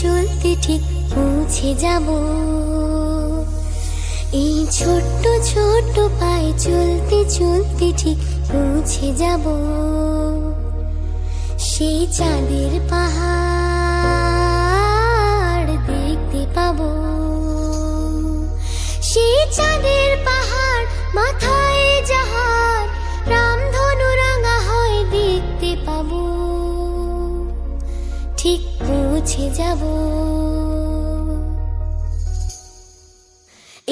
চলতে ঠিক পৌঁছে যাব। এই ছোট্ট ছোট্ট পায়ে চলতে চলতে ঠিক পৌঁছে যাব। সেই চাঁদের পাহাড় দেখতে পাবো। সেই চাঁদের পাহাড় মাথায় যাহার রামধনু রাঙা হয় দেখতে পাবো। ঠিক পৌঁছে যাব।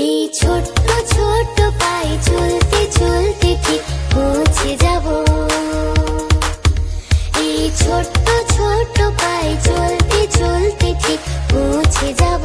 এই ছোট্ট ছোট্ট পায়ে চলতে চলতে ঠিক পৌঁছে যাব। এই ছোট্ট ছোট্ট পায়ে চলতে চলতে ঠিক পৌঁছে যাব।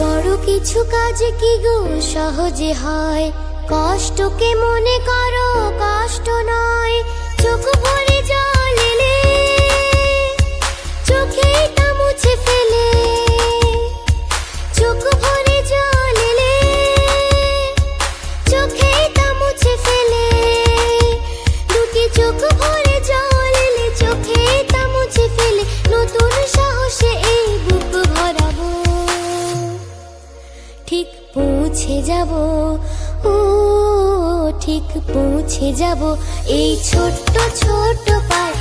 বড় কিছু কাজ কি গো সহজে হয়, কষ্টকে মনে করো কষ্ট নয়। চোখ ভরে জল এলে চোখে তা মুছে ফেলে। চোখ ভরে জল এলে চোখে তা মুছে ফেলে। দুটি চোখ ভরে জল এলে চোখে তা মুছে ফেলে। নতুন সাহসে এই বুক ভরাবো। ঠিক পৌঁছে যাব, ও ঠিক পৌঁছে যাব। এই ছোট্ট ছোট্ট পায়ে